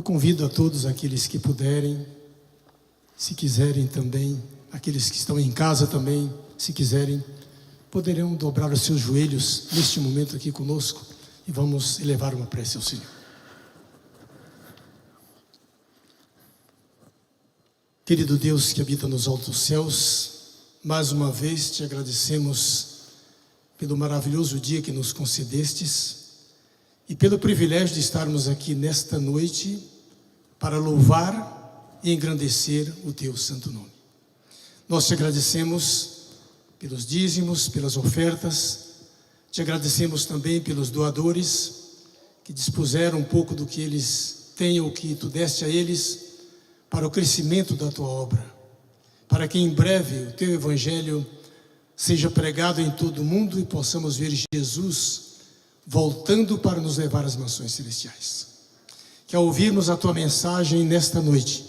Eu convido a todos aqueles que puderem, se quiserem também, aqueles que estão em casa também, se quiserem, poderão dobrar os seus joelhos neste momento aqui conosco e vamos elevar uma prece ao Senhor. Querido Deus que habita nos altos céus, mais uma vez te agradecemos pelo maravilhoso dia que nos concedestes e pelo privilégio de estarmos aqui nesta noite para louvar e engrandecer o teu santo nome. Nós te agradecemos pelos dízimos, pelas ofertas, te agradecemos também pelos doadores que dispuseram um pouco do que eles têm ou que tu deste a eles para o crescimento da tua obra, para que em breve o teu evangelho seja pregado em todo o mundo e possamos ver Jesus voltando para nos levar às mansões celestiais. Que ao ouvirmos a tua mensagem nesta noite,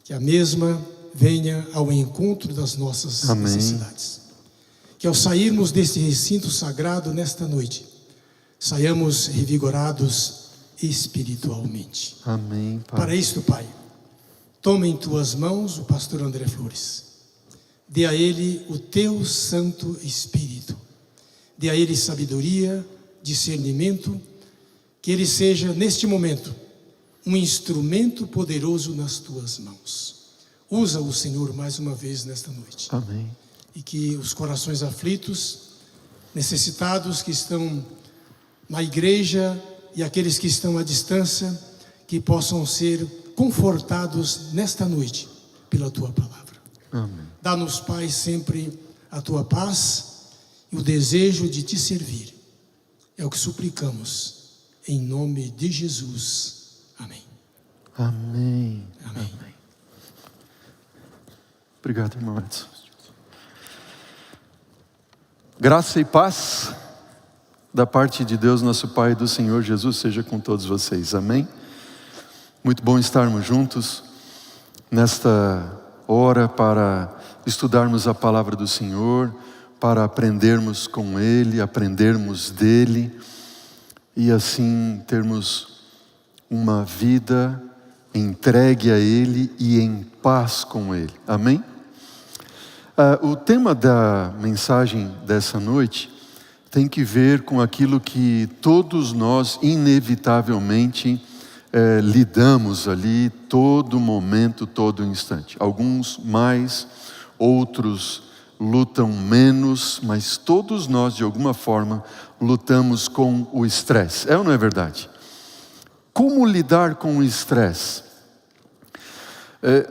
que a mesma venha ao encontro das nossas necessidades. Que ao sairmos deste recinto sagrado nesta noite, saiamos revigorados espiritualmente. Amém, Pai. Para isto, Pai, toma em tuas mãos o pastor André Flores. Dê a ele o teu Santo Espírito. Dê a ele sabedoria, discernimento, que ele seja, neste momento, um instrumento poderoso nas tuas mãos. Usa-o, Senhor, mais uma vez nesta noite. Amém. E que os corações aflitos, necessitados que estão na igreja e aqueles que estão à distância, que possam ser confortados nesta noite pela tua palavra. Amém. Dá-nos, Pai, sempre a tua paz e o desejo de te servir. É o que suplicamos, em nome de Jesus. Amém. Amém. Amém. Amém. Obrigado, irmão Edson. Graça e paz da parte de Deus, nosso Pai, e do Senhor Jesus, seja com todos vocês. Amém? Muito bom estarmos juntos nesta hora para estudarmos a palavra do Senhor, para aprendermos com Ele, aprendermos dEle e assim termos uma vida entregue a Ele e em paz com Ele. Amém? O tema da mensagem dessa noite tem que ver com aquilo que todos nós inevitavelmente lidamos ali todo momento, todo instante. Alguns mais, outros lutam menos, mas todos nós de alguma forma lutamos com o estresse. É ou não é verdade? Como lidar com o estresse?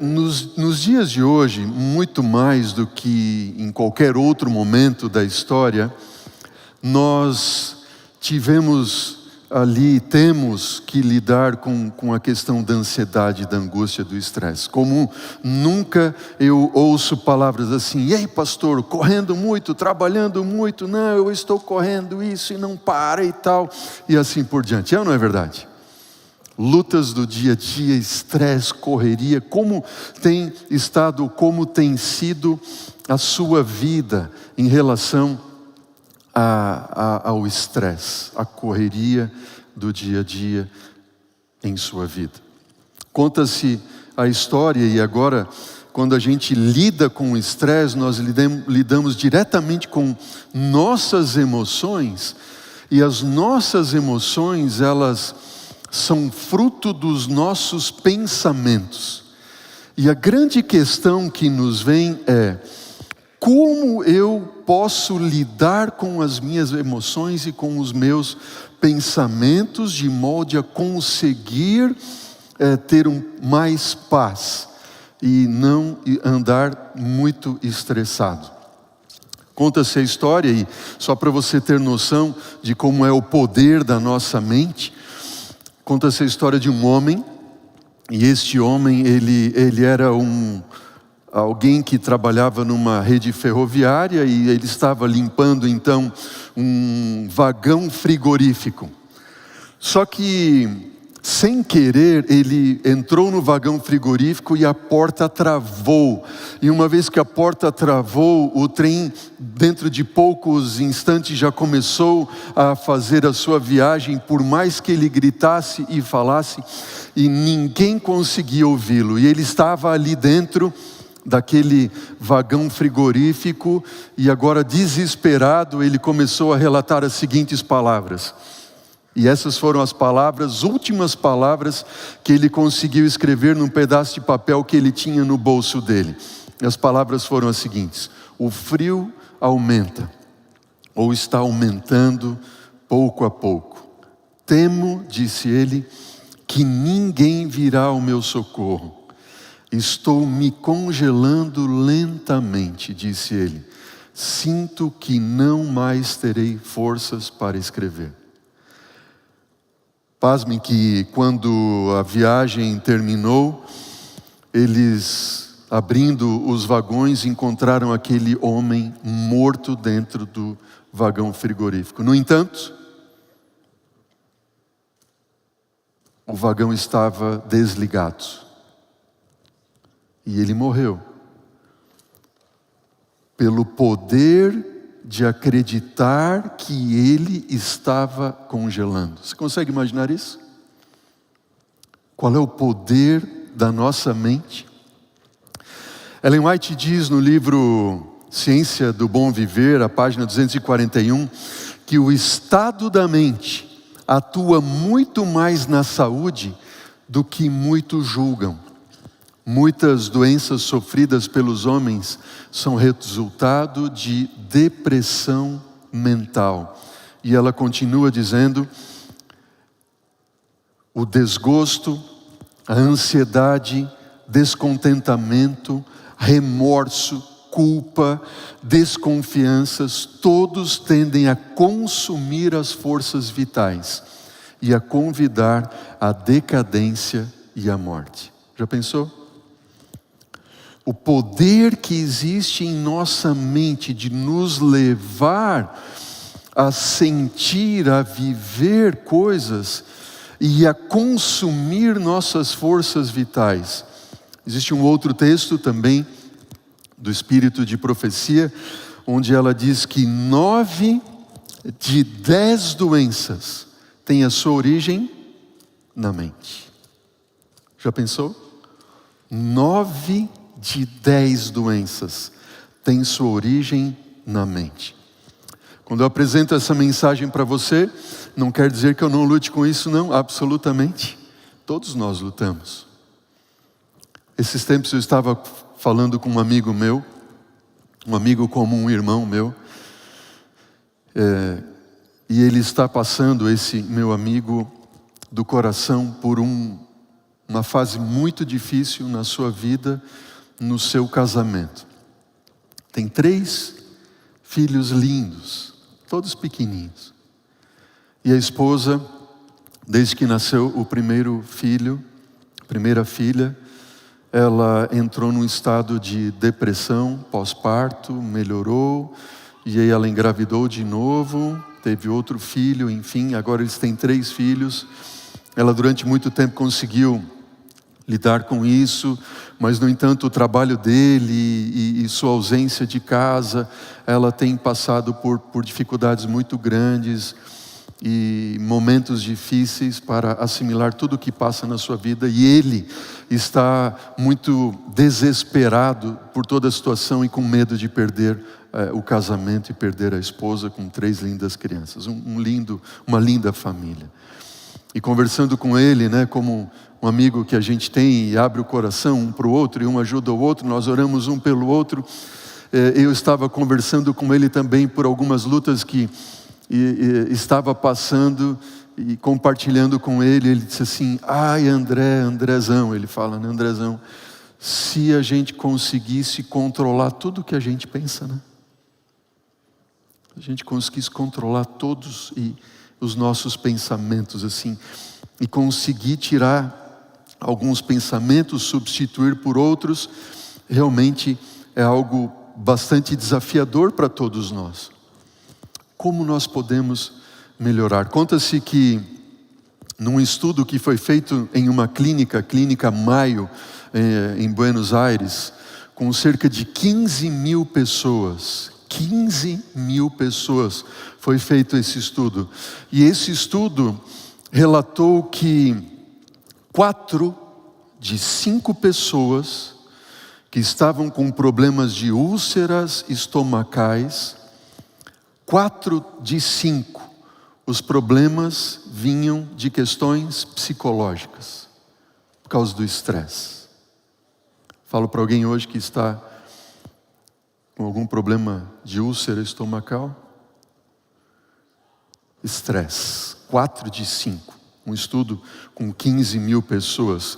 Nos dias de hoje, muito mais do que em qualquer outro momento da história, nós temos que lidar com a questão da ansiedade, da angústia, do estresse. Como nunca eu ouço palavras assim: ei pastor, correndo muito, trabalhando muito, não, eu estou correndo isso e não para e tal, e assim por diante. É ou não é verdade? Lutas do dia a dia, estresse, correria, como tem sido a sua vida em relação ao estresse, à correria do dia a dia em sua vida. Conta-se a história, e agora, quando a gente lida com o estresse, nós lidamos diretamente com nossas emoções, e as nossas emoções, elas são fruto dos nossos pensamentos. E a grande questão que nos vem é: como eu posso lidar com as minhas emoções e com os meus pensamentos de modo a conseguir ter mais paz e não andar muito estressado? Conta-se a história, e só para você ter noção de como é o poder da nossa mente, conta-se a história de um homem, e este homem, ele era alguém que trabalhava numa rede ferroviária, e ele estava limpando então um vagão frigorífico. Só que sem querer, ele entrou no vagão frigorífico e a porta travou. E uma vez que a porta travou, o trem, dentro de poucos instantes, já começou a fazer a sua viagem, por mais que ele gritasse e falasse, e ninguém conseguia ouvi-lo. E ele estava ali dentro daquele vagão frigorífico, e agora, desesperado, ele começou a relatar as seguintes palavras. E essas foram as palavras, últimas palavras que ele conseguiu escrever num pedaço de papel que ele tinha no bolso dele. E as palavras foram as seguintes: o frio aumenta, ou está aumentando pouco a pouco. Temo, disse ele, que ninguém virá ao meu socorro. Estou me congelando lentamente, disse ele. Sinto que não mais terei forças para escrever. Pasmem que quando a viagem terminou, eles, abrindo os vagões, encontraram aquele homem morto dentro do vagão frigorífico. No entanto, o vagão estava desligado. E ele morreu. Pelo poder de acreditar que ele estava congelando. Você consegue imaginar isso? Qual é o poder da nossa mente? Ellen White diz no livro Ciência do Bom Viver, a página 241, que o estado da mente atua muito mais na saúde do que muitos julgam. Muitas doenças sofridas pelos homens são resultado de depressão mental. E ela continua dizendo: o desgosto, a ansiedade, descontentamento, remorso, culpa, desconfianças, todos tendem a consumir as forças vitais e a convidar à decadência e à morte. Já pensou? O poder que existe em nossa mente de nos levar a sentir, a viver coisas e a consumir nossas forças vitais. Existe um outro texto também do Espírito de Profecia, onde ela diz que 9 de 10 doenças têm a sua origem na mente. Já pensou? 9 de 10 doenças têm sua origem na mente. Quando eu apresento essa mensagem para você, não quer dizer que eu não lute com isso, não, absolutamente. Todos nós lutamos. Esses tempos eu estava falando com um amigo meu, um amigo comum, um irmão meu, e ele está passando, esse meu amigo do coração, por uma fase muito difícil na sua vida, no seu casamento. Tem 3 filhos lindos, todos pequenininhos. E a esposa, desde que nasceu o primeiro filho, primeira filha, ela entrou num estado de depressão pós-parto, melhorou, e aí ela engravidou de novo, teve outro filho, enfim, agora eles têm 3 filhos. Ela durante muito tempo conseguiu lidar com isso, mas no entanto o trabalho dele e sua ausência de casa, ela tem passado por dificuldades muito grandes e momentos difíceis para assimilar tudo o que passa na sua vida, e ele está muito desesperado por toda a situação e com medo de perder o casamento e perder a esposa com 3 lindas crianças, uma linda família. E conversando com ele, como um amigo que a gente tem e abre o coração um para o outro e um ajuda o outro, nós oramos um pelo outro. Eu estava conversando com ele também por algumas lutas que estava passando e compartilhando com ele. Ele disse assim: ai Andrezão, ele fala, né, Andrezão, se a gente conseguisse controlar tudo que a gente pensa, né? Se a gente conseguisse controlar todos os nossos pensamentos assim, e conseguir tirar alguns pensamentos, substituir por outros, realmente é algo bastante desafiador para todos nós. Como nós podemos melhorar? Conta-se que num estudo que foi feito em uma clínica Mayo, em Buenos Aires, com cerca de 15 mil pessoas. 15 mil pessoas foi feito esse estudo. E esse estudo relatou que 4 de 5 pessoas que estavam com problemas de úlceras estomacais, 4 de 5, os problemas vinham de questões psicológicas, por causa do estresse. Falo para alguém hoje que está com algum problema de úlcera estomacal. Estresse, 4 de 5. Um estudo com 15 mil pessoas.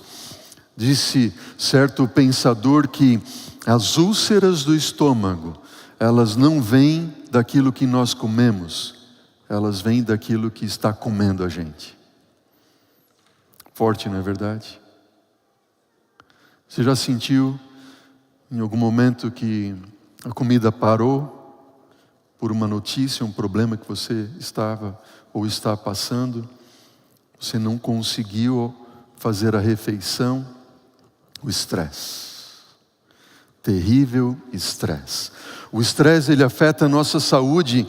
Disse certo pensador que as úlceras do estômago, elas não vêm daquilo que nós comemos, elas vêm daquilo que está comendo a gente. Forte, não é verdade? Você já sentiu em algum momento que a comida parou por uma notícia, um problema que você estava ou está passando? Você não conseguiu fazer a refeição? O estresse. Terrível estresse. O estresse, ele afeta a nossa saúde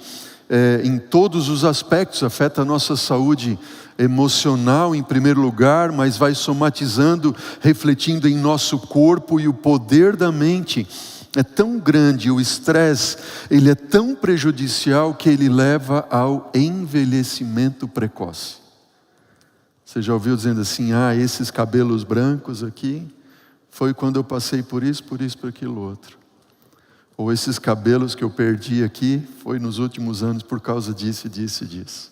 em todos os aspectos. Afeta a nossa saúde emocional em primeiro lugar, mas vai somatizando, refletindo em nosso corpo, e o poder da mente é tão grande, o estresse, ele é tão prejudicial que ele leva ao envelhecimento precoce. Você já ouviu dizendo assim, esses cabelos brancos aqui, foi quando eu passei por isso, por aquilo outro. Ou esses cabelos que eu perdi aqui, foi nos últimos anos por causa disso, disso e disso.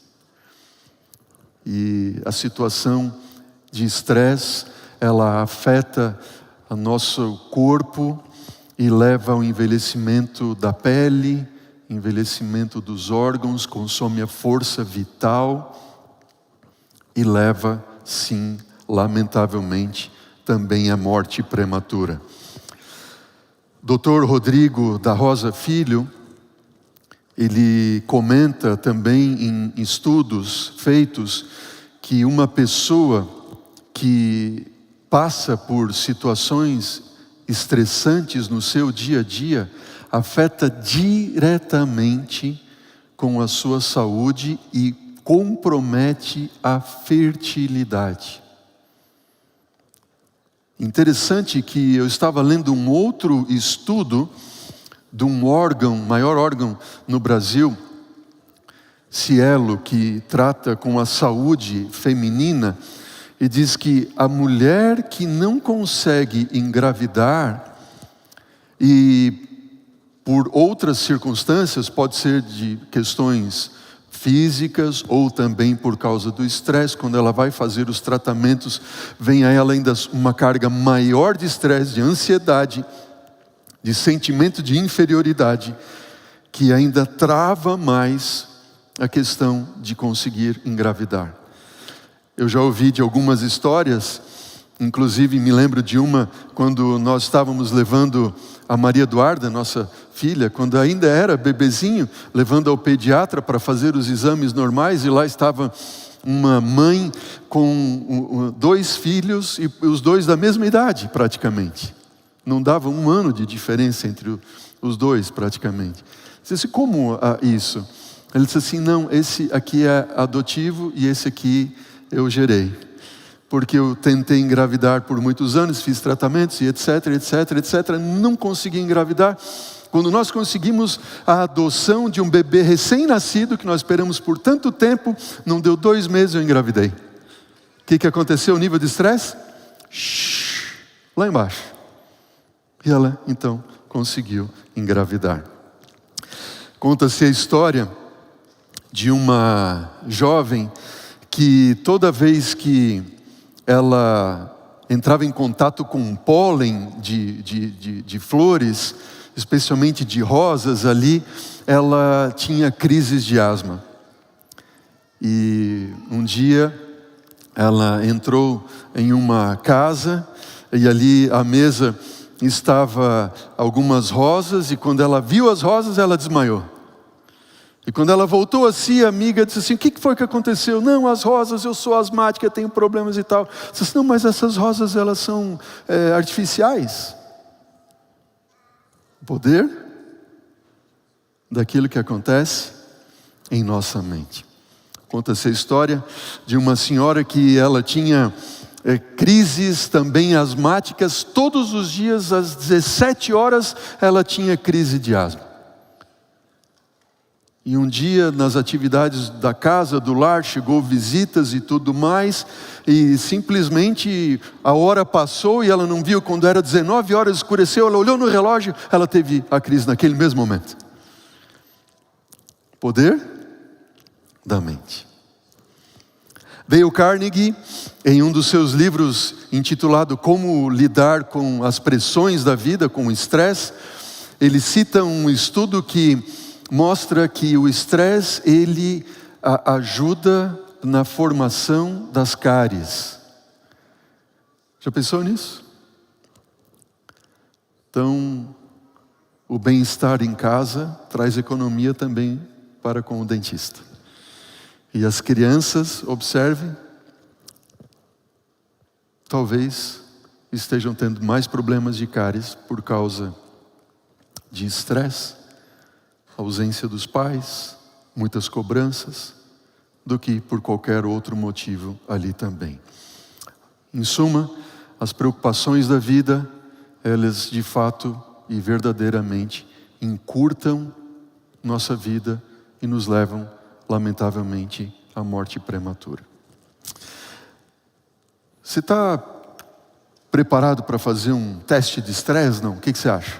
E a situação de estresse, ela afeta o nosso corpo e leva ao envelhecimento da pele, envelhecimento dos órgãos, consome a força vital e leva, sim, lamentavelmente, também à morte prematura. Dr. Rodrigo da Rosa Filho, ele comenta também em estudos feitos que uma pessoa que passa por situações estressantes no seu dia a dia afeta diretamente com a sua saúde e compromete a fertilidade. Interessante que eu estava lendo um outro estudo de um órgão, maior órgão no Brasil, Cielo, que trata com a saúde feminina, e diz que a mulher que não consegue engravidar, e por outras circunstâncias, pode ser de questões físicas ou também por causa do estresse, quando ela vai fazer os tratamentos, vem a ela ainda uma carga maior de estresse, de ansiedade, de sentimento de inferioridade, que ainda trava mais a questão de conseguir engravidar. Eu já ouvi de algumas histórias, inclusive me lembro de uma, quando nós estávamos levando a Maria Eduarda, nossa filha, quando ainda era bebezinho, levando ao pediatra para fazer os exames normais, e lá estava uma mãe com 2 filhos, e os 2 da mesma idade praticamente. Não dava 1 ano de diferença entre os 2 praticamente. Eu disse, como isso? Ele disse assim, não, esse aqui é adotivo e esse aqui eu gerei. Porque eu tentei engravidar por muitos anos, fiz tratamentos e etc, não consegui engravidar. Quando nós conseguimos a adoção de um bebê recém-nascido, que nós esperamos por tanto tempo, não deu 2 meses eu engravidei. O que aconteceu? O nível de estresse? Lá embaixo. E ela, então, conseguiu engravidar. Conta-se a história de uma jovem que toda vez que ela entrava em contato com pólen de flores, especialmente de rosas ali, ela tinha crises de asma. E um dia ela entrou em uma casa e ali à mesa estava algumas rosas, e quando ela viu as rosas, ela desmaiou. E quando ela voltou a si, a amiga disse assim: o que foi que aconteceu? Não, as rosas, eu sou asmática, tenho problemas e tal. Disse assim: não, mas essas rosas, elas são artificiais. O poder daquilo que acontece em nossa mente. Conta-se a história de uma senhora que ela tinha crises também asmáticas. Todos os dias, às 17 horas, ela tinha crise de asma. E um dia, nas atividades da casa, do lar, chegou visitas e tudo mais, e simplesmente a hora passou e ela não viu. Quando era 19 horas, escureceu, ela olhou no relógio, ela teve a crise naquele mesmo momento. Poder da mente. Dale Carnegie, em um dos seus livros intitulado Como Lidar com as Pressões da Vida, com o Estresse, ele cita um estudo que mostra que o estresse, ele ajuda na formação das cáries. Já pensou nisso? Então, o bem-estar em casa traz economia também para com o dentista. E as crianças, observem, talvez estejam tendo mais problemas de cáries por causa de estresse, ausência dos pais, muitas cobranças, do que por qualquer outro motivo ali também. Em suma, as preocupações da vida, elas de fato e verdadeiramente encurtam nossa vida e nos levam, lamentavelmente, à morte prematura. Você está preparado para fazer um teste de estresse, não? O que você acha?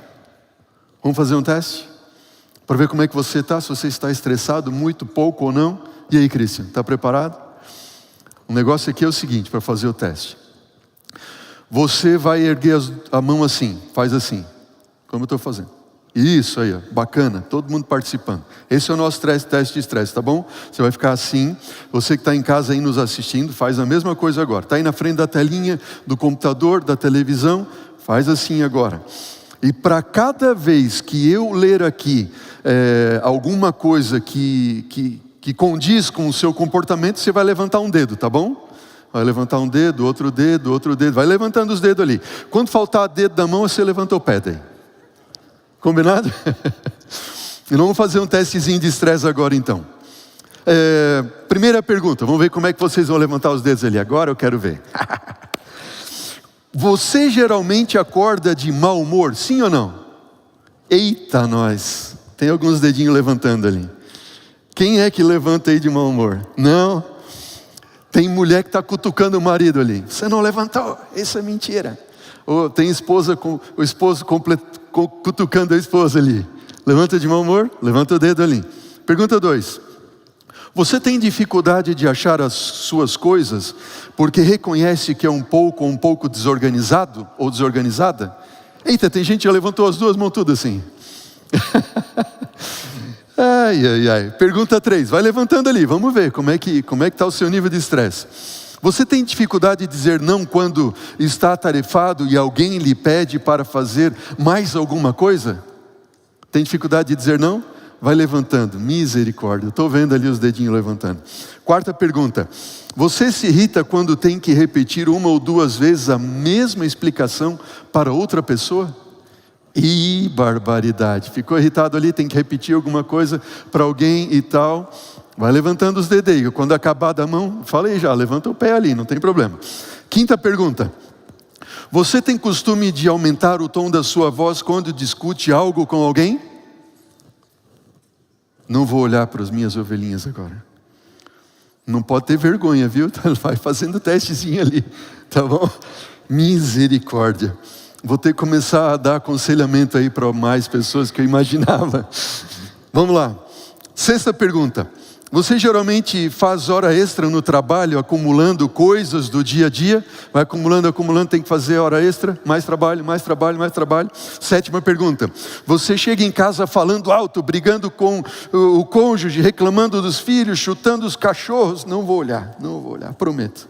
Vamos fazer um teste? Para ver como é que você está, se você está estressado, muito, pouco ou não. E aí, Cristian, está preparado? O negócio aqui é o seguinte, para fazer o teste. Você vai erguer a mão assim, faz assim, como eu estou fazendo. Isso aí, ó, bacana, todo mundo participando. Esse é o nosso teste de estresse, tá bom? Você vai ficar assim. Você que está em casa aí nos assistindo, faz a mesma coisa agora. Está aí na frente da telinha, do computador, da televisão, faz assim agora. E para cada vez que eu ler aqui alguma coisa que condiz com o seu comportamento, você vai levantar um dedo, tá bom? Vai levantar um dedo, outro dedo, vai levantando os dedos ali. Quando faltar dedo da mão, você levanta o pé daí. Combinado? E vamos fazer um testezinho de estresse agora então. Primeira pergunta, vamos ver como é que vocês vão levantar os dedos ali. Agora eu quero ver. Você geralmente acorda de mau humor, sim ou não? Eita nós, tem alguns dedinhos levantando ali. Quem é que levanta aí de mau humor? Não? Tem mulher que está cutucando o marido ali. Você não levantou, isso é mentira. Ou tem esposa com o esposo cutucando a esposa ali. Levanta de mau humor, levanta o dedo ali. Pergunta 2. Você tem dificuldade de achar as suas coisas porque reconhece que é um pouco desorganizado ou desorganizada? Eita, tem gente que já levantou as duas mãos tudo assim. Ai. Pergunta 3, vai levantando ali, vamos ver como é que está o seu nível de estresse. Você tem dificuldade de dizer não quando está atarefado e alguém lhe pede para fazer mais alguma coisa? Tem dificuldade de dizer não? Vai levantando, misericórdia, estou vendo ali os dedinhos levantando. 4ª pergunta, você se irrita quando tem que repetir 1 ou 2 vezes a mesma explicação para outra pessoa? Ih, barbaridade, ficou irritado ali, tem que repetir alguma coisa para alguém e tal. Vai levantando os dedinhos, quando acabar da mão, falei já, levanta o pé ali, não tem problema. 5ª pergunta, você tem costume de aumentar o tom da sua voz quando discute algo com alguém? Não vou olhar para as minhas ovelhinhas agora. Não pode ter vergonha, viu? Vai fazendo testezinho ali, tá bom? Misericórdia. Vou ter que começar a dar aconselhamento aí para mais pessoas que eu imaginava. Vamos lá. 6ª pergunta. Você geralmente faz hora extra no trabalho, acumulando coisas do dia a dia? Vai acumulando, tem que fazer hora extra, mais trabalho. 7ª pergunta. Você chega em casa falando alto, brigando com o cônjuge, reclamando dos filhos, chutando os cachorros? Não vou olhar, prometo.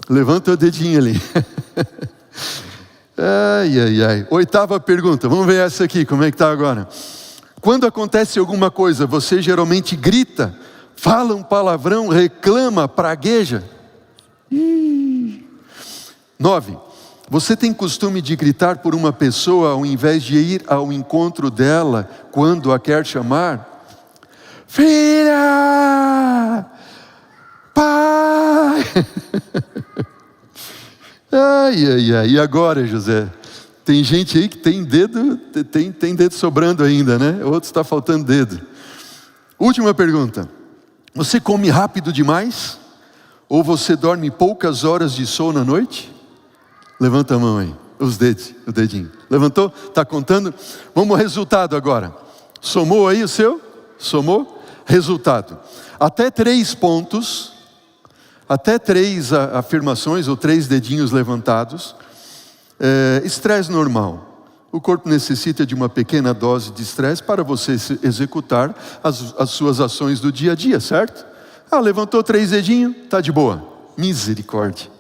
Levanta o dedinho ali. Ai. 8ª pergunta, vamos ver essa aqui, como é que está agora? Quando acontece alguma coisa, você geralmente grita, fala um palavrão, reclama, pragueja. 9. Você tem costume de gritar por uma pessoa ao invés de ir ao encontro dela quando a quer chamar? Filha! Pai! Ai. E agora, José? Tem gente aí que tem dedo, tem dedo sobrando ainda, né? Outros está faltando dedo. Última pergunta. Você come rápido demais? Ou você dorme poucas horas de sono à noite? Levanta a mão aí, os dedos, o dedinho. Levantou? Está contando? Vamos ao resultado agora. Somou aí o seu? Somou? Resultado. Até 3 pontos, até 3 afirmações ou 3 dedinhos levantados. Estresse normal. O corpo necessita de uma pequena dose de estresse para você executar as suas ações do dia a dia, certo? Levantou 3 dedinhos, está de boa. Misericórdia.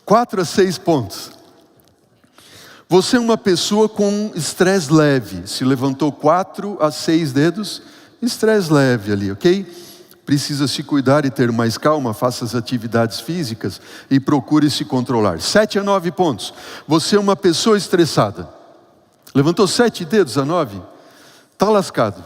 4 a 6 pontos. Você é uma pessoa com estresse leve. Se levantou 4 a 6 dedos, estresse leve ali, ok? Precisa se cuidar e ter mais calma, faça as atividades físicas e procure se controlar. 7 a 9 pontos. Você é uma pessoa estressada. Levantou 7 dedos a 9? Está lascado.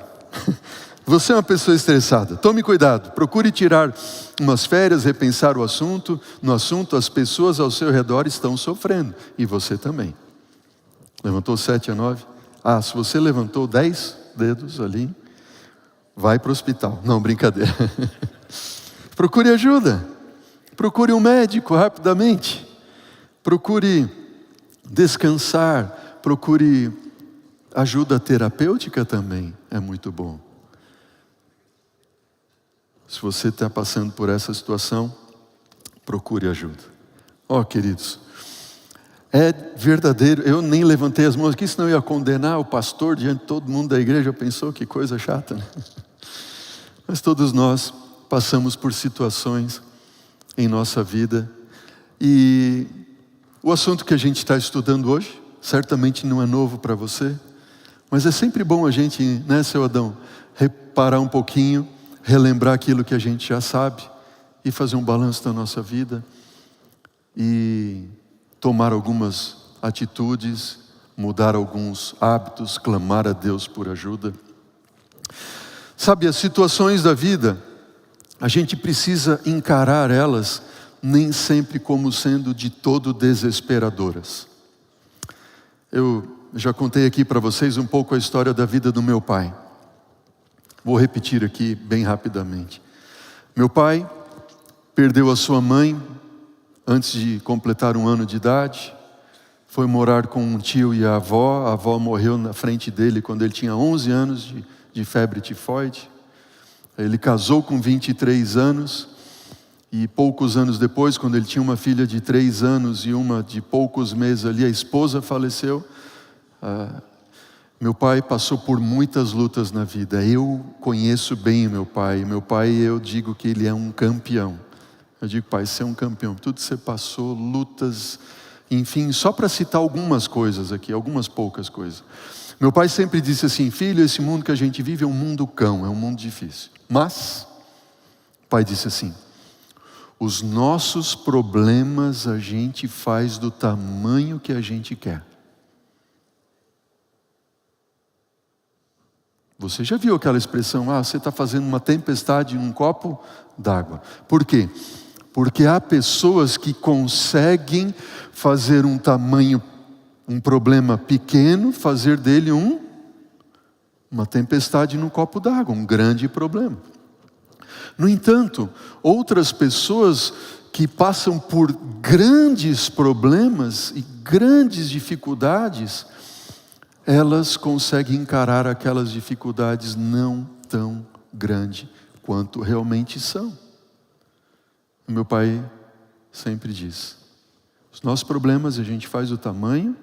Você é uma pessoa estressada. Tome cuidado, procure tirar umas férias, repensar o assunto. No assunto, as pessoas ao seu redor estão sofrendo. E você também. Levantou 7 a 9? Se você levantou 10 dedos ali, vai para o hospital. Não, brincadeira. Procure ajuda. Procure um médico rapidamente. Procure descansar. Procure ajuda terapêutica também. É muito bom. Se você está passando por essa situação, procure ajuda. Queridos, é verdadeiro. Eu nem levantei as mãos aqui, senão eu ia condenar o pastor diante de todo mundo da igreja. Pensou que coisa chata, né? Mas todos nós passamos por situações em nossa vida. E o assunto que a gente está estudando hoje, certamente não é novo para você. Mas é sempre bom a gente, né, seu Adão, reparar um pouquinho, relembrar aquilo que a gente já sabe e fazer um balanço da nossa vida e tomar algumas atitudes, mudar alguns hábitos, clamar a Deus por ajuda. Sabe, as situações da vida, a gente precisa encarar elas nem sempre como sendo de todo desesperadoras. Eu já contei aqui para vocês um pouco a história da vida do meu pai. Vou repetir aqui bem rapidamente. Meu pai perdeu a sua mãe antes de completar 1 ano de idade. Foi morar com um tio e a avó morreu na frente dele quando ele tinha 11 anos de febre tifoide. Ele casou com 23 anos e poucos anos depois, quando ele tinha uma filha de 3 anos e uma de poucos meses ali, a esposa faleceu. Meu pai passou por muitas lutas na vida. Eu conheço bem o meu pai. Meu pai, eu digo que ele é um campeão. Eu digo, pai, você é um campeão. Tudo que você passou, lutas, enfim, só para citar algumas coisas aqui, algumas poucas coisas. Meu pai sempre disse assim, filho, esse mundo que a gente vive é um mundo cão, é um mundo difícil. Mas, o pai disse assim, os nossos problemas a gente faz do tamanho que a gente quer. Você já viu aquela expressão, você está fazendo uma tempestade num copo d'água. Por quê? Porque há pessoas que conseguem fazer um problema pequeno, fazer dele uma tempestade num copo d'água, um grande problema. No entanto, outras pessoas que passam por grandes problemas e grandes dificuldades, elas conseguem encarar aquelas dificuldades não tão grandes quanto realmente são. Meu pai sempre diz, os nossos problemas a gente faz do tamanho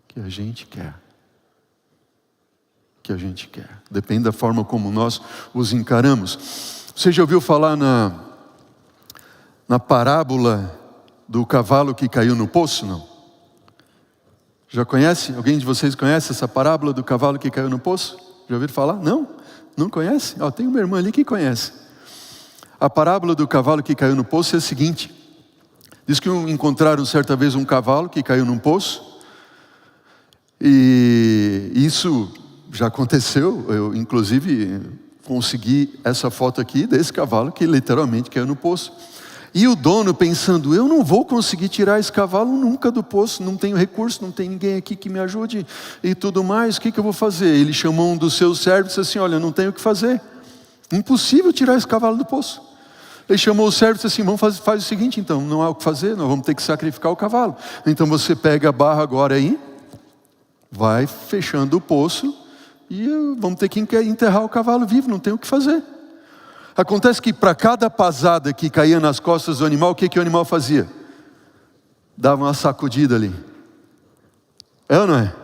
que a gente quer. Que a gente quer. Depende da forma como nós os encaramos. Você já ouviu falar na parábola do cavalo que caiu no poço, não? Já conhece? Alguém de vocês conhece essa parábola do cavalo que caiu no poço? Já ouviram falar? Não? Não conhece? Tem uma irmã ali que conhece. A parábola do cavalo que caiu no poço é a seguinte. Diz que encontraram certa vez um cavalo que caiu num poço. E isso já aconteceu. Eu, inclusive, consegui essa foto aqui desse cavalo que literalmente caiu no poço. E o dono pensando, eu não vou conseguir tirar esse cavalo nunca do poço, não tenho recurso, não tem ninguém aqui que me ajude e tudo mais, o que eu vou fazer? Ele chamou um dos seus servos e disse assim, olha, não tenho o que fazer, impossível tirar esse cavalo do poço. Ele chamou o servo e disse assim, faz o seguinte então, não há o que fazer, nós vamos ter que sacrificar o cavalo. Então você pega a barra agora aí, vai fechando o poço e vamos ter que enterrar o cavalo vivo, não tem o que fazer. Acontece que para cada pasada que caía nas costas do animal, o que o animal fazia? Dava uma sacudida ali. É ou não é?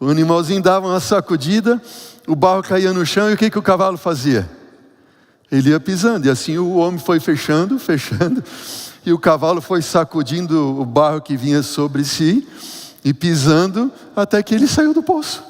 O animalzinho dava uma sacudida, o barro caía no chão e o que o cavalo fazia? Ele ia pisando, e assim o homem foi fechando, e o cavalo foi sacudindo o barro que vinha sobre si, e pisando, até que ele saiu do poço.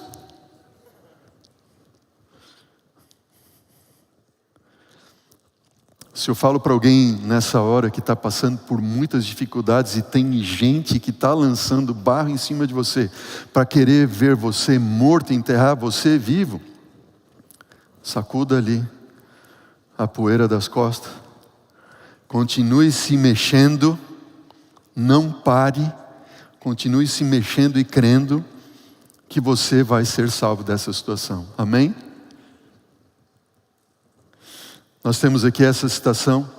Se eu falo para alguém nessa hora que está passando por muitas dificuldades e tem gente que está lançando barro em cima de você para querer ver você morto, enterrar você vivo, sacuda ali a poeira das costas, continue se mexendo, não pare, continue se mexendo e crendo que você vai ser salvo dessa situação. Amém? Nós temos aqui essa citação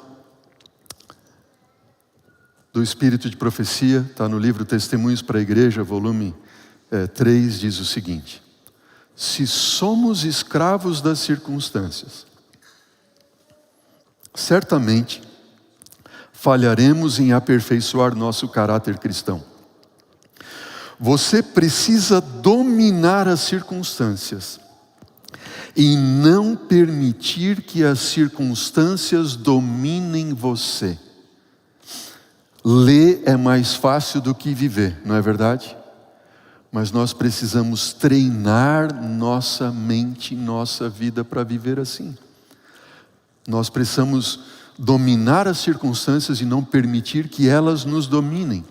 do Espírito de Profecia, está no livro Testemunhos para a Igreja, volume 3, diz o seguinte: se somos escravos das circunstâncias, certamente falharemos em aperfeiçoar nosso caráter cristão. Você precisa dominar as circunstâncias e não permitir que as circunstâncias dominem você. Ler é mais fácil do que viver, não é verdade? Mas nós precisamos treinar nossa mente, nossa vida para viver assim. Nós precisamos dominar as circunstâncias e não permitir que elas nos dominem.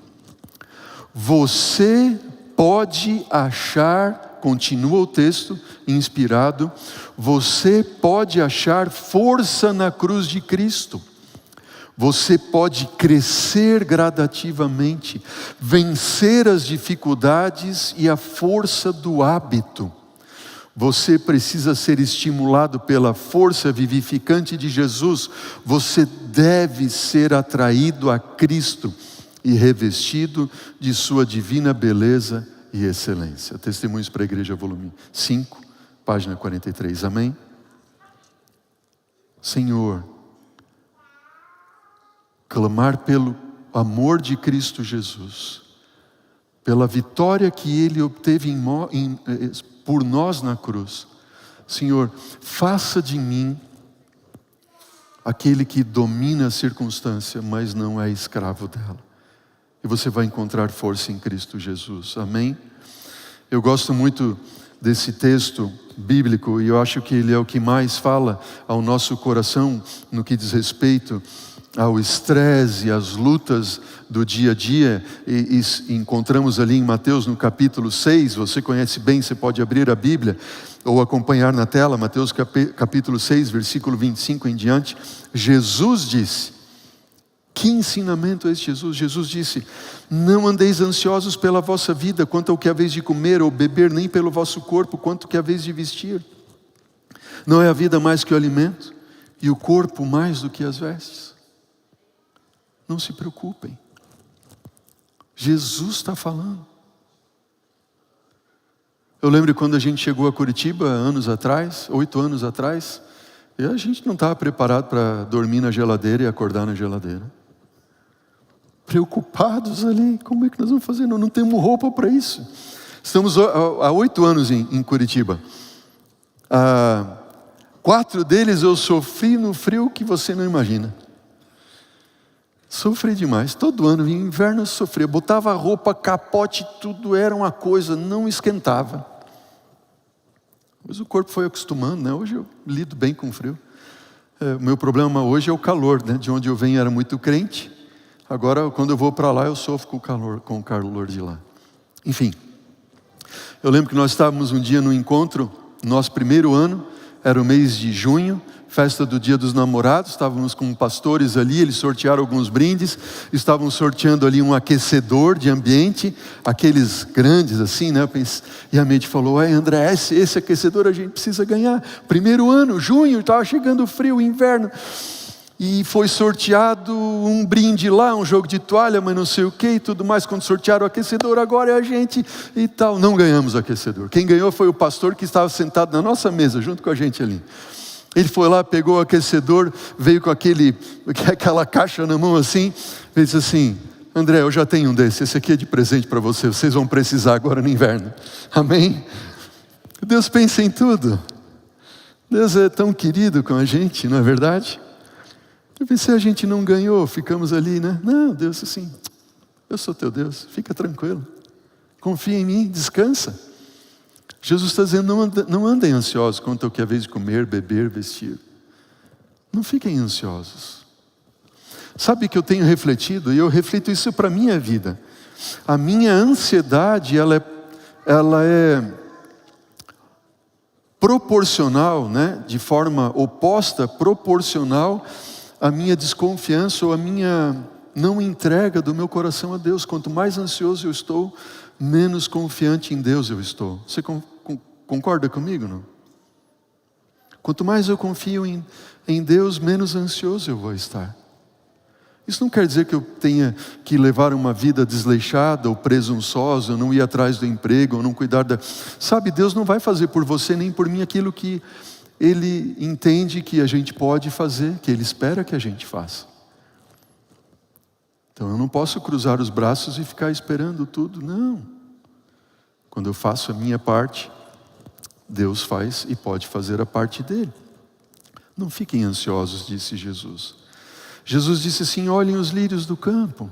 Você pode achar, continua o texto inspirado, você pode achar força na cruz de Cristo. Você pode crescer gradativamente, vencer as dificuldades e a força do hábito. Você precisa ser estimulado pela força vivificante de Jesus. Você deve ser atraído a Cristo e revestido de sua divina beleza e excelência. Testemunhos para a Igreja, volume 5, página 43. Amém? Senhor, clamar pelo amor de Cristo Jesus, pela vitória que Ele obteve por nós na cruz. Senhor, faça de mim aquele que domina a circunstância, mas não é escravo dela. E você vai encontrar força em Cristo Jesus. Amém? Eu gosto muito desse texto bíblico e eu acho que ele é o que mais fala ao nosso coração no que diz respeito ao estresse e às lutas do dia a dia. E encontramos ali em Mateus no capítulo 6, você conhece bem, você pode abrir a Bíblia ou acompanhar na tela, Mateus capítulo 6, versículo 25 em diante. Jesus disse, que ensinamento é esse Jesus? Jesus disse, não andeis ansiosos pela vossa vida, quanto ao que haveis de comer ou beber, nem pelo vosso corpo, quanto ao que haveis de vestir. Não é a vida mais que o alimento, e o corpo mais do que as vestes? Não se preocupem. Jesus está falando. Eu lembro quando a gente chegou a Curitiba, 8 anos atrás, e a gente não estava preparado para dormir na geladeira e acordar na geladeira. Preocupados ali, como é que nós vamos fazer? Não temos roupa para isso. Estamos há 8 anos em Curitiba. 4 deles eu sofri no frio que você não imagina. Sofri demais, todo ano, em inverno eu sofria. Botava roupa, capote, tudo era uma coisa, não esquentava. Mas o corpo foi acostumando, né? Hoje eu lido bem com o frio. O meu problema hoje é o calor, né? De onde eu venho era muito crente. Agora, quando eu vou para lá, eu sofro com o calor de lá. Enfim, eu lembro que nós estávamos um dia no encontro, nosso primeiro ano, era o mês de junho, festa do Dia dos Namorados, estávamos com pastores ali, eles sortearam alguns brindes, estavam sorteando ali um aquecedor de ambiente, aqueles grandes assim, né? E a mente falou, André, esse aquecedor a gente precisa ganhar. Primeiro ano, junho, estava chegando o frio, o inverno. E foi sorteado um brinde lá, um jogo de toalha, mas não sei o que e tudo mais. Quando sortearam o aquecedor, agora é a gente e tal. Não ganhamos o aquecedor. Quem ganhou foi o pastor que estava sentado na nossa mesa, junto com a gente ali. Ele foi lá, pegou o aquecedor, veio com aquela caixa na mão assim, e disse assim, André, eu já tenho um desse, esse aqui é de presente para vocês vão precisar agora no inverno. Amém? Deus pensa em tudo. Deus é tão querido com a gente, não é verdade? Eu pensei, a gente não ganhou, ficamos ali, né? Não, Deus assim, eu sou teu Deus, fica tranquilo. Confia em mim, descansa. Jesus está dizendo, não andem ansiosos quanto ao que é vez de comer, beber, vestir. Não fiquem ansiosos. Sabe que eu tenho refletido, e eu reflito isso para a minha vida. A minha ansiedade, ela é proporcional, né? De forma oposta, proporcional a minha desconfiança ou a minha não entrega do meu coração a Deus. Quanto mais ansioso eu estou, menos confiante em Deus eu estou. Você concorda comigo, não? Quanto mais eu confio em Deus, menos ansioso eu vou estar. Isso não quer dizer que eu tenha que levar uma vida desleixada ou presunçosa, ou não ir atrás do emprego, ou não cuidar da... Sabe, Deus não vai fazer por você nem por mim aquilo que Ele entende que a gente pode fazer, que Ele espera que a gente faça. Então eu não posso cruzar os braços e ficar esperando tudo, não. Quando eu faço a minha parte, Deus faz e pode fazer a parte dele. Não fiquem ansiosos, disse Jesus. Jesus disse assim, olhem os lírios do campo,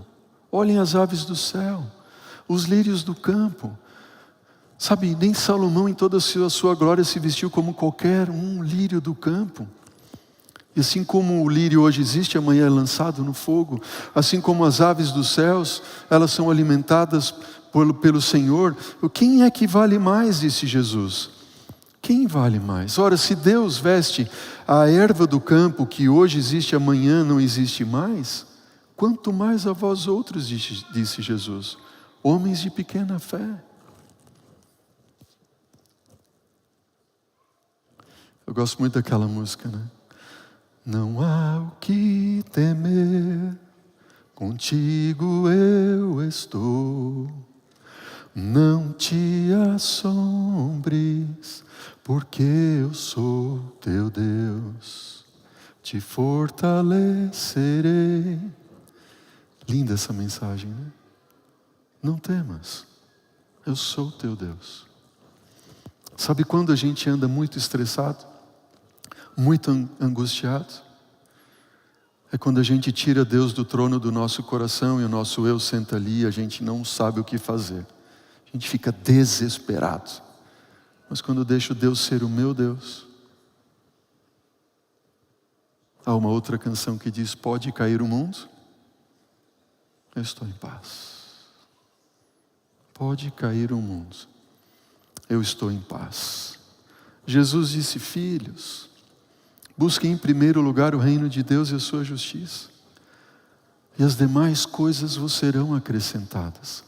olhem as aves do céu, os lírios do campo. Sabe, nem Salomão em toda a sua glória se vestiu como qualquer um lírio do campo. E assim como o lírio hoje existe, amanhã é lançado no fogo. Assim como as aves dos céus, elas são alimentadas pelo Senhor. Quem é que vale mais, disse Jesus. Quem vale mais? Ora, se Deus veste a erva do campo, que hoje existe, amanhã não existe mais, quanto mais a vós outros, disse Jesus, homens de pequena fé. Eu gosto muito daquela música, né? Não há o que temer, contigo eu estou. Não te assombres, porque eu sou teu Deus. Te fortalecerei. Linda essa mensagem, né? Não temas, eu sou teu Deus. Sabe quando a gente anda muito estressado? Muito angustiado, é quando a gente tira Deus do trono do nosso coração e o nosso eu senta ali e a gente não sabe o que fazer. A gente fica desesperado. Mas quando eu deixo Deus ser o meu Deus, há uma outra canção que diz, pode cair o mundo, eu estou em paz. Pode cair o mundo, eu estou em paz. Jesus disse, filhos, busquem em primeiro lugar o reino de Deus e a sua justiça, e as demais coisas vos serão acrescentadas.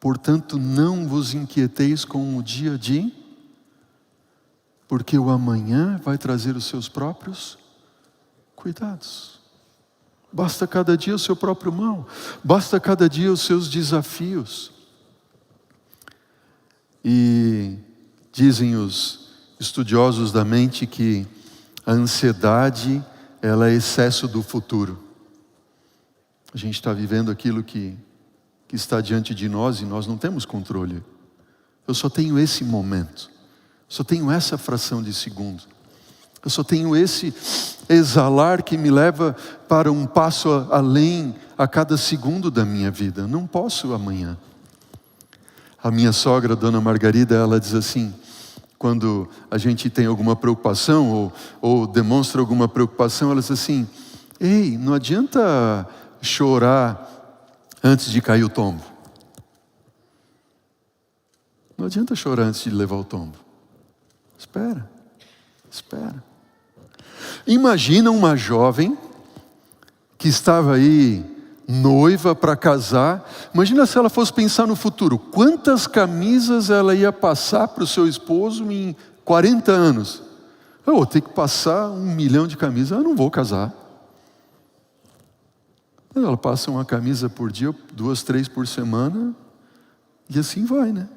Portanto, não vos inquieteis com o dia a dia, porque o amanhã vai trazer os seus próprios cuidados. Basta cada dia o seu próprio mal, basta cada dia os seus desafios. E dizem os estudiosos da mente que a ansiedade, ela é excesso do futuro. A gente está vivendo aquilo que está diante de nós e nós não temos controle. Eu só tenho esse momento, só tenho essa fração de segundo. Eu só tenho esse exalar que me leva para um passo além a cada segundo da minha vida. Não posso amanhã. A minha sogra, Dona Margarida, ela diz assim, quando a gente tem alguma preocupação ou demonstra alguma preocupação, ela diz assim: ei, não adianta chorar antes de cair o tombo. Não adianta chorar antes de levar o tombo. Espera. Imagina uma jovem que estava aí noiva para casar. Imagina se ela fosse pensar no futuro. Quantas camisas ela ia passar para o seu esposo em 40 anos? Eu vou ter que passar 1 milhão de camisas. Eu não vou casar. Ela passa uma camisa por dia, 2, 3 por semana. E assim vai, né?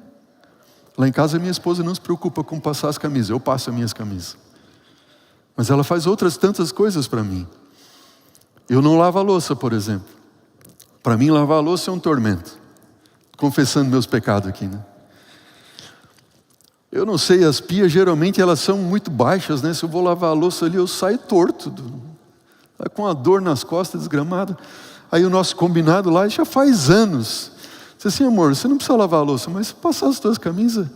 Lá em casa minha esposa não se preocupa com passar as camisas. Eu passo as minhas camisas. Mas ela faz outras tantas coisas para mim. Eu não lavo a louça, por exemplo. Para mim, lavar a louça é um tormento. Confessando meus pecados aqui, né? Eu não sei, as pias geralmente elas são muito baixas, né? Se eu vou lavar a louça ali, eu saio torto. Com a dor nas costas, desgramado. Aí o nosso combinado lá, já faz anos. Disse assim: amor, você não precisa lavar a louça, mas passar as tuas camisas.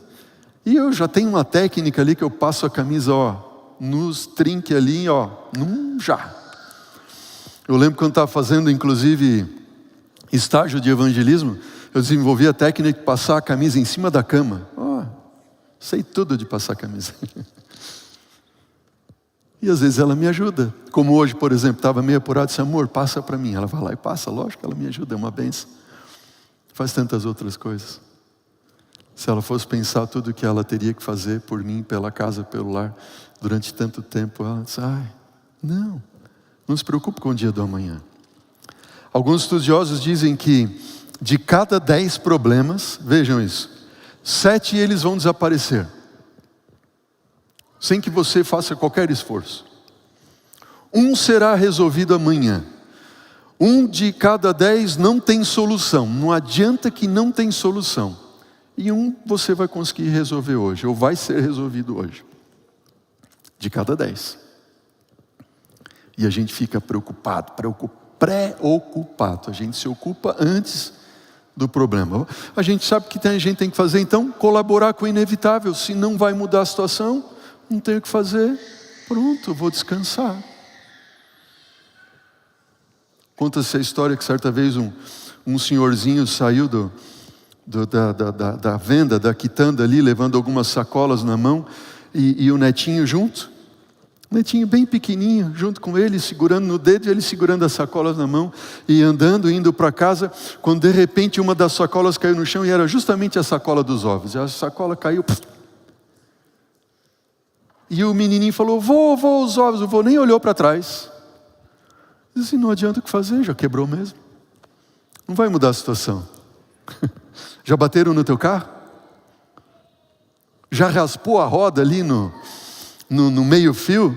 E eu já tenho uma técnica ali que eu passo a camisa, nos trinques ali, já. Eu lembro quando estava fazendo, inclusive, estágio de evangelismo, eu desenvolvi a técnica de passar a camisa em cima da cama. Sei tudo de passar a camisa. E às vezes ela me ajuda. Como hoje, por exemplo, estava meio apurado, disse: amor, passa para mim. Ela vai lá e passa, lógico, ela me ajuda, é uma bênção. Faz tantas outras coisas. Se ela fosse pensar tudo o que ela teria que fazer por mim, pela casa, pelo lar, durante tanto tempo, ela disse: não se preocupe com o dia do amanhã. Alguns estudiosos dizem que de cada 10 problemas, vejam isso, 7 eles vão desaparecer, sem que você faça qualquer esforço. 1 será resolvido amanhã. 1 de cada 10 não tem solução. Não adianta que não tem solução. E 1 você vai conseguir resolver hoje, ou vai ser resolvido hoje. De cada 10. E a gente fica preocupado. A gente se ocupa antes do problema. A gente sabe que a gente tem que fazer, então, colaborar com o inevitável. Se não vai mudar a situação, não tem o que fazer. Pronto, vou descansar. Conta-se a história que certa vez um senhorzinho saiu da venda, da quitanda ali, levando algumas sacolas na mão, e o netinho junto. O netinho bem pequenininho, junto com ele, segurando no dedo, e ele segurando as sacolas na mão, e andando, indo para casa, quando de repente uma das sacolas caiu no chão, e era justamente a sacola dos ovos. E a sacola caiu. E o menininho falou: vou os ovos. O vô nem olhou para trás. Disse: não adianta o que fazer, já quebrou mesmo. Não vai mudar a situação. Já bateram no teu carro? Já raspou a roda ali no meio fio?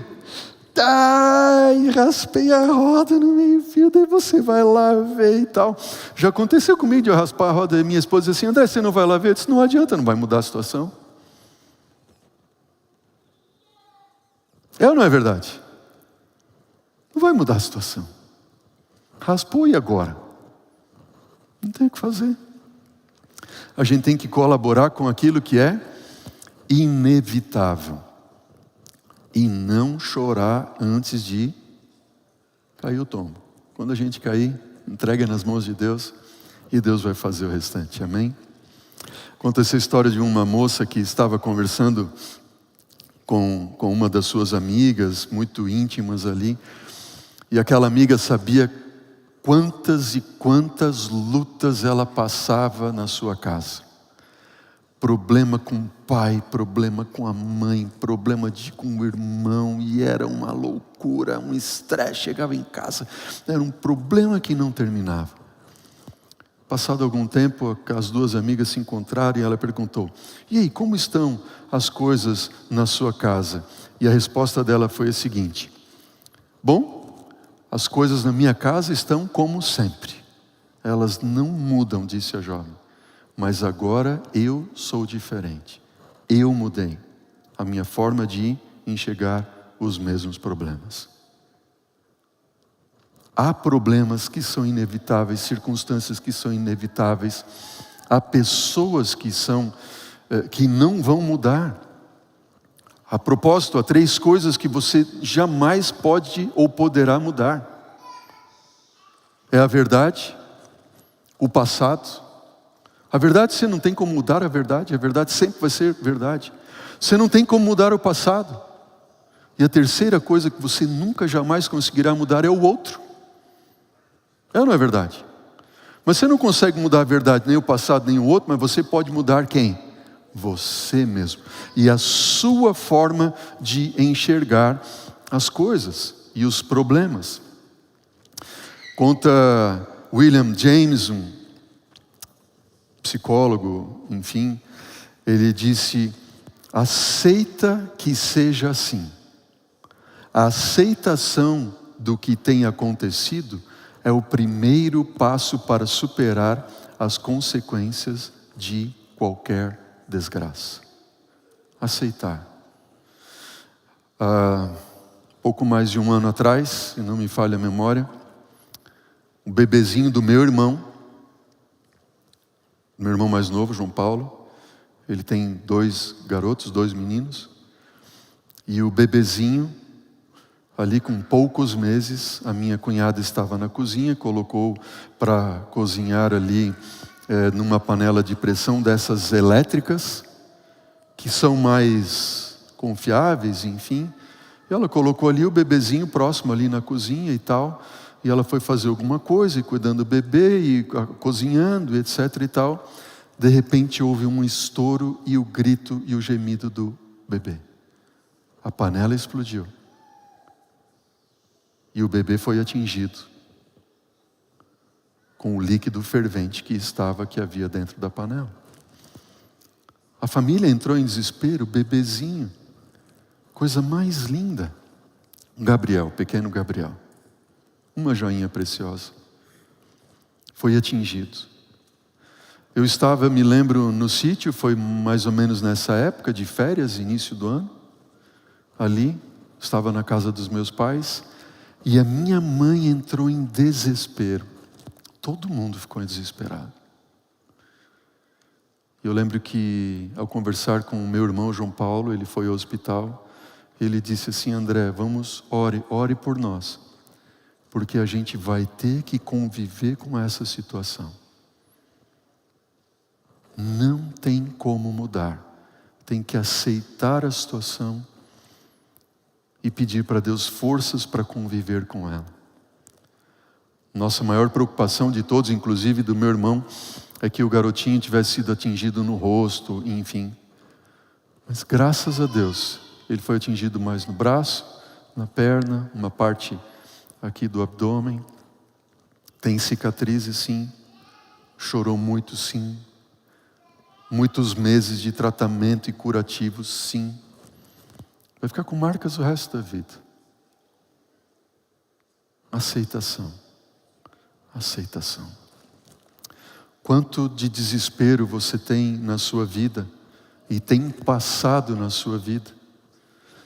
Raspei a roda no meio fio, daí você vai lá ver e tal. Já aconteceu comigo de eu raspar a roda, e minha esposa disse assim: André, você não vai lá ver? Eu disse: não adianta, não vai mudar a situação. É ou não é verdade? Não vai mudar a situação. Raspou, e agora? Não tem o que fazer. A gente tem que colaborar com aquilo que é inevitável. E não chorar antes de cair o tombo. Quando a gente cair, entrega nas mãos de Deus, e Deus vai fazer o restante. Amém? Conta essa história de uma moça que estava conversando com uma das suas amigas, muito íntimas ali, e aquela amiga sabia quantas e quantas lutas ela passava na sua casa. Problema com o pai, problema com a mãe, problema com o irmão, e era uma loucura, um estresse. Chegava em casa, era um problema que não terminava. Passado algum tempo, as duas amigas se encontraram e ela perguntou: e aí, como estão as coisas na sua casa? E a resposta dela foi a seguinte: bom, as coisas na minha casa estão como sempre. Elas não mudam, disse a jovem. Mas agora eu sou diferente. Eu mudei a minha forma de enxergar os mesmos problemas. Há problemas que são inevitáveis, circunstâncias que são inevitáveis. Há pessoas que não vão mudar. A propósito, há 3 coisas que você jamais pode ou poderá mudar. É a verdade, o passado. A verdade você não tem como mudar a verdade sempre vai ser verdade. Você não tem como mudar o passado. E a terceira coisa que você nunca jamais conseguirá mudar é o outro. É ou não é verdade? Mas você não consegue mudar a verdade, nem o passado, nem o outro, mas você pode mudar quem? Você mesmo. E a sua forma de enxergar as coisas e os problemas. Conta William James, um psicólogo, enfim, ele disse: aceita que seja assim. A aceitação do que tem acontecido é o primeiro passo para superar as consequências de qualquer desgraça. Aceitar. Pouco mais de 1 ano atrás, se não me falha a memória, o bebezinho do meu irmão mais novo, João Paulo, ele tem 2 garotos, 2 meninos, e o bebezinho, ali com poucos meses, a minha cunhada estava na cozinha, colocou para cozinhar ali numa panela de pressão dessas elétricas, que são mais confiáveis, enfim. E ela colocou ali o bebezinho próximo ali na cozinha e tal, e ela foi fazer alguma coisa, e cuidando do bebê, e cozinhando, etc e tal. De repente houve um estouro e o grito e o gemido do bebê. A panela explodiu. E o bebê foi atingido com o líquido fervente que havia dentro da panela. A família entrou em desespero, o bebezinho, coisa mais linda. Gabriel, pequeno Gabriel, uma joinha preciosa, foi atingido. Eu estava, me lembro, no sítio, foi mais ou menos nessa época de férias, início do ano, ali, estava na casa dos meus pais, e a minha mãe entrou em desespero. Todo mundo ficou desesperado. Eu lembro que, ao conversar com o meu irmão João Paulo, ele foi ao hospital, ele disse assim: André, ore por nós, porque a gente vai ter que conviver com essa situação. Não tem como mudar, tem que aceitar a situação e pedir para Deus forças para conviver com ela. Nossa maior preocupação de todos, inclusive do meu irmão, é que o garotinho tivesse sido atingido no rosto, enfim. Mas graças a Deus, ele foi atingido mais no braço, na perna, uma parte aqui do abdômen. Tem cicatrizes, sim. Chorou muito, sim. Muitos meses de tratamento e curativos, sim. Vai ficar com marcas o resto da vida. Aceitação. Aceitação. Quanto de desespero você tem na sua vida e tem passado na sua vida?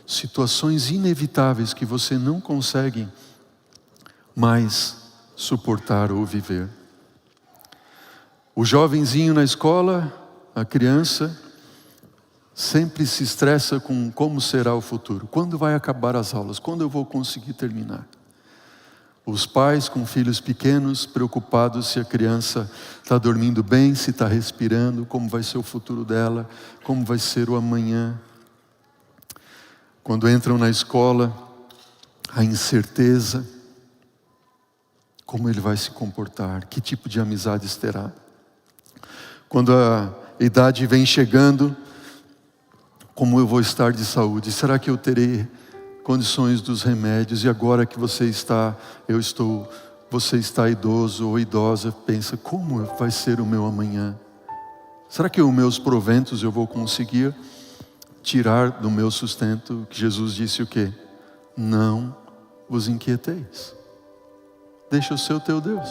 Situações inevitáveis que você não consegue mais suportar ou viver. O jovenzinho na escola, a criança, sempre se estressa com como será o futuro. Quando vai acabar as aulas? Quando eu vou conseguir terminar? Os pais com filhos pequenos, preocupados se a criança está dormindo bem, se está respirando, como vai ser o futuro dela, como vai ser o amanhã. Quando entram na escola, a incerteza, como ele vai se comportar, que tipo de amizades terá. Quando a idade vem chegando, como eu vou estar de saúde? Será que eu terei condições dos remédios? E agora que você está idoso ou idosa, pensa, como vai ser o meu amanhã? Será que os meus proventos eu vou conseguir tirar do meu sustento? Que Jesus disse o quê? Não vos inquieteis. Deixa eu ser o teu Deus.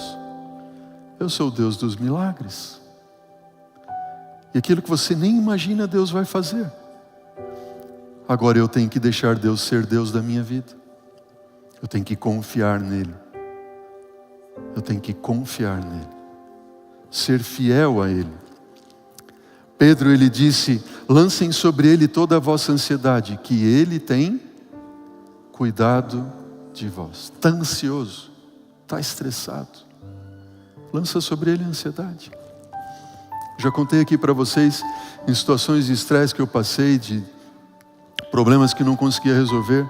Eu sou o Deus dos milagres. E aquilo que você nem imagina, Deus vai fazer. Agora eu tenho que deixar Deus ser Deus da minha vida. Eu tenho que confiar nele. Eu tenho que confiar nele. Ser fiel a ele. Pedro, ele disse: lancem sobre ele toda a vossa ansiedade, que ele tem cuidado de vós. Está ansioso, está estressado, lança sobre ele a ansiedade. Já contei aqui para vocês em situações de estresse que eu passei, de problemas que não conseguia resolver,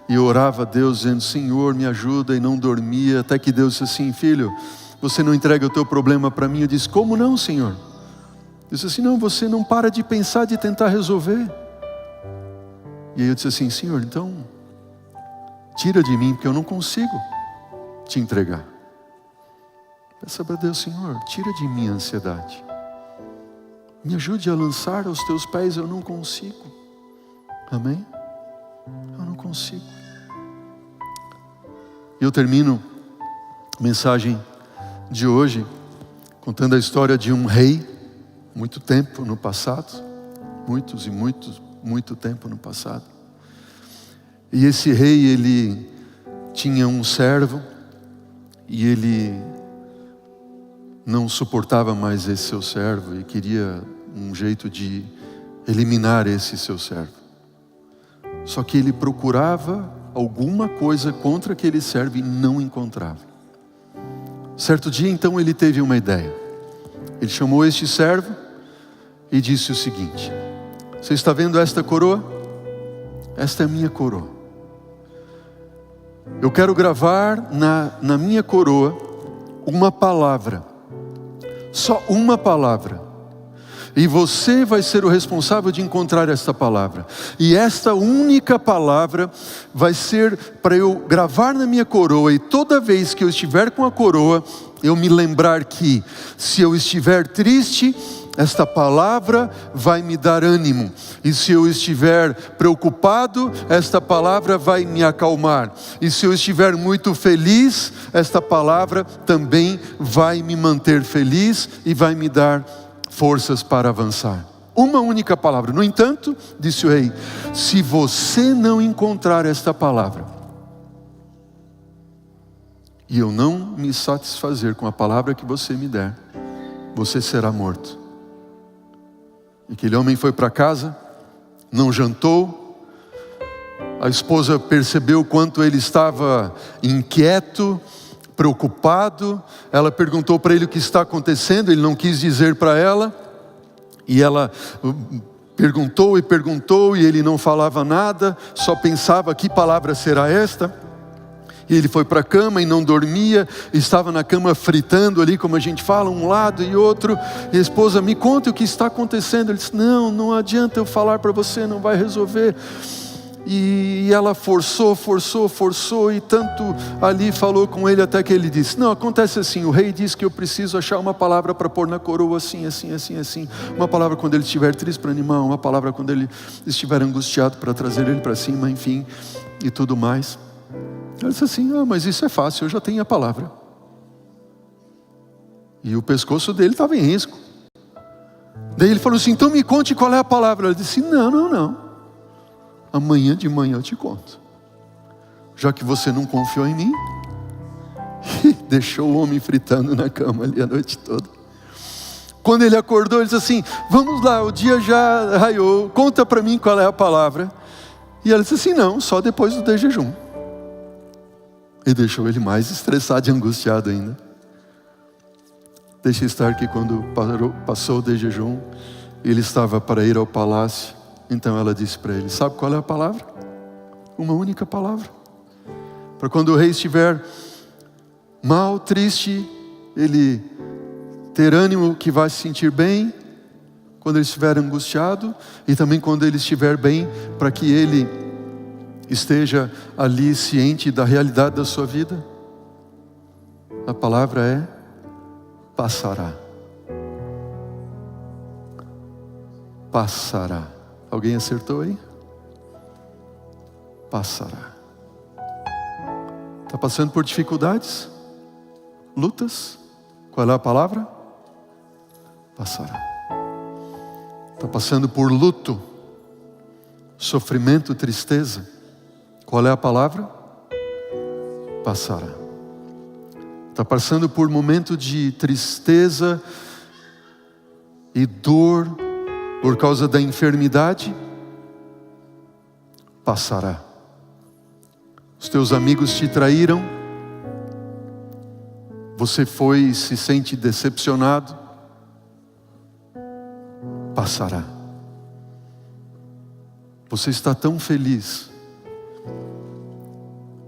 e eu orava a Deus dizendo: Senhor, me ajuda, e não dormia, até que Deus disse assim: filho, você não entrega o teu problema para mim? Eu disse: como não, Senhor? Eu disse assim: não, você não para de pensar, de tentar resolver. E aí eu disse assim: Senhor, então tira de mim, porque eu não consigo te entregar. Peça para Deus: Senhor, tira de mim a ansiedade, me ajude a lançar aos teus pés, eu não consigo. Amém? Eu não consigo. E eu termino a mensagem de hoje contando a história de um rei, muito tempo no passado, muito tempo no passado. E esse rei, ele tinha um servo, e ele não suportava mais esse seu servo e queria um jeito de eliminar esse seu servo. Só que ele procurava alguma coisa contra aquele servo e não encontrava. Certo dia, então, ele teve uma ideia. Ele chamou este servo e disse o seguinte: você está vendo esta coroa? Esta é a minha coroa. Eu quero gravar na minha coroa uma palavra, só uma palavra. E você vai ser o responsável de encontrar esta palavra. E esta única palavra vai ser para eu gravar na minha coroa. E toda vez que eu estiver com a coroa, eu me lembrar que se eu estiver triste, esta palavra vai me dar ânimo. E se eu estiver preocupado, esta palavra vai me acalmar. E se eu estiver muito feliz, esta palavra também vai me manter feliz e vai me dar forças para avançar. Uma única palavra. No entanto, disse o rei, se você não encontrar esta palavra, e eu não me satisfazer com a palavra que você me der, você será morto. E aquele homem foi para casa, não jantou. A esposa percebeu quanto ele estava inquieto, preocupado. Ela perguntou para ele o que está acontecendo, ele não quis dizer para ela. E ela perguntou e ele não falava nada, só pensava: que palavra será esta? E ele foi para a cama e não dormia, estava na cama fritando ali, como a gente fala, um lado e outro. E a esposa: me conta o que está acontecendo. Ele disse: não adianta eu falar para você, não vai resolver. E ela forçou, e tanto ali falou com ele, até que ele disse: não, acontece assim, o rei disse que eu preciso achar uma palavra para pôr na coroa, assim. Uma palavra quando ele estiver triste para animar, uma palavra quando ele estiver angustiado para trazer ele para cima, enfim, e tudo mais. Ela disse assim: mas isso é fácil, eu já tenho a palavra. E o pescoço dele estava em risco. Daí ele falou assim: então me conte qual é a palavra. Ela disse: não. Amanhã de manhã eu te conto. Já que você não confiou em mim. E deixou o homem fritando na cama ali a noite toda. Quando ele acordou, ele disse assim: vamos lá, o dia já raiou, conta para mim qual é a palavra. E ela disse assim: não, só depois do jejum. E deixou ele mais estressado e angustiado ainda. Deixa estar que quando passou o jejum, ele estava para ir ao palácio. Então ela disse para ele: sabe qual é a palavra? Uma única palavra. Para quando o rei estiver mal, triste, ele ter ânimo, que vai se sentir bem. Quando ele estiver angustiado, e também quando ele estiver bem, para que ele esteja ali ciente da realidade da sua vida. A palavra é: passará. Passará. Alguém acertou aí? Passará. Está passando por dificuldades? Lutas? Qual é a palavra? Passará. Está passando por luto, sofrimento, tristeza? Qual é a palavra? Passará. Está passando por momento de tristeza e dor, por causa da enfermidade, passará. Os teus amigos te traíram, você se sente decepcionado, passará. Você está tão feliz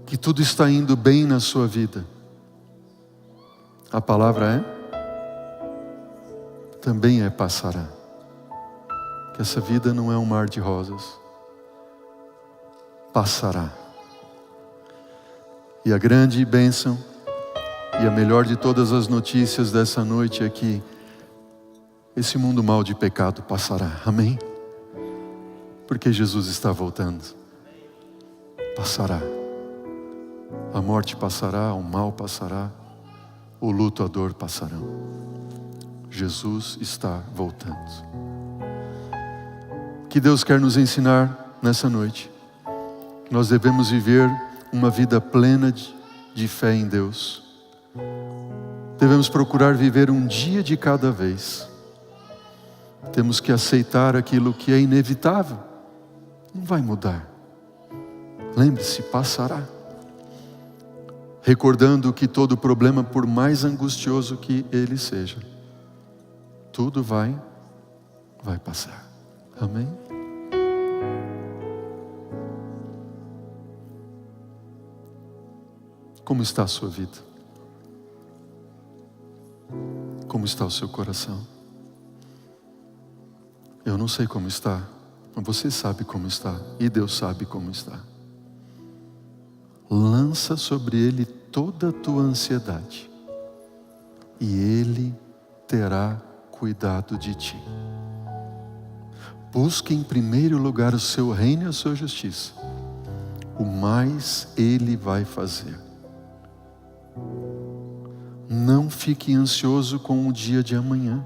que tudo está indo bem na sua vida. A palavra também passará. Que essa vida não é um mar de rosas. Passará. E a grande bênção e a melhor de todas as notícias dessa noite é que esse mundo mal de pecado passará. Amém? Porque Jesus está voltando. Passará. A morte passará, o mal passará, o luto, a dor passarão. Jesus está voltando. Que Deus quer nos ensinar nessa noite. Nós devemos viver uma vida plena de fé em Deus. Devemos procurar viver um dia de cada vez. Temos que aceitar aquilo que é inevitável. Não vai mudar. Lembre-se, passará. Recordando que todo problema, por mais angustioso que ele seja, tudo vai passar. Amém? Como está a sua vida? Como está o seu coração? Eu não sei como está, mas você sabe como está, e Deus sabe como está. Lança sobre Ele toda a tua ansiedade, e Ele terá cuidado de ti. Busque em primeiro lugar o seu reino e a sua justiça. O mais Ele vai fazer. Não fique ansioso com o dia de amanhã.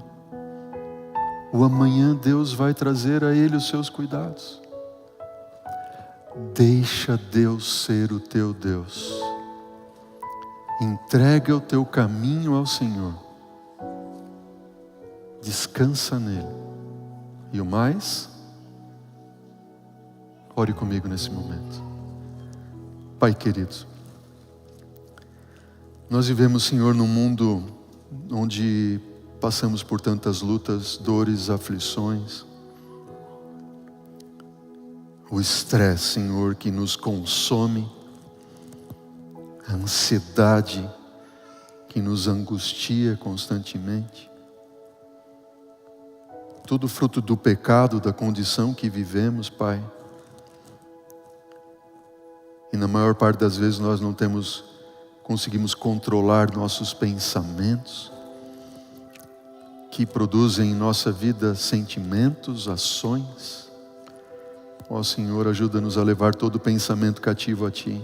O amanhã Deus vai trazer a Ele os seus cuidados. Deixa Deus ser o teu Deus. Entrega o teu caminho ao Senhor. Descansa nele. E o mais? Ore comigo nesse momento. Pai querido, nós vivemos, Senhor, num mundo onde passamos por tantas lutas, dores, aflições. O estresse, Senhor, que nos consome, a ansiedade que nos angustia constantemente. Tudo fruto do pecado, da condição que vivemos, Pai. E na maior parte das vezes nós não conseguimos controlar nossos pensamentos, que produzem em nossa vida sentimentos, ações. Ó Senhor, ajuda-nos a levar todo pensamento cativo a Ti.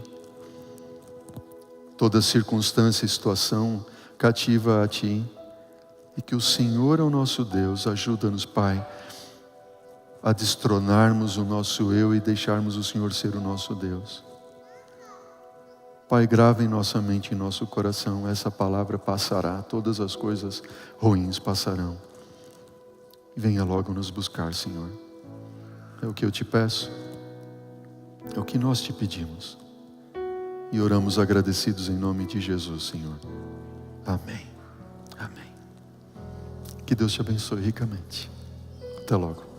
Toda circunstância e situação cativa a Ti. E que o Senhor é o nosso Deus. Ajuda-nos, Pai, a destronarmos o nosso eu e deixarmos o Senhor ser o nosso Deus. Pai, grava em nossa mente e em nosso coração, essa palavra passará, todas as coisas ruins passarão. E venha logo nos buscar, Senhor. É o que eu te peço, é o que nós te pedimos. E oramos agradecidos em nome de Jesus, Senhor. Amém. Amém. Que Deus te abençoe ricamente. Até logo.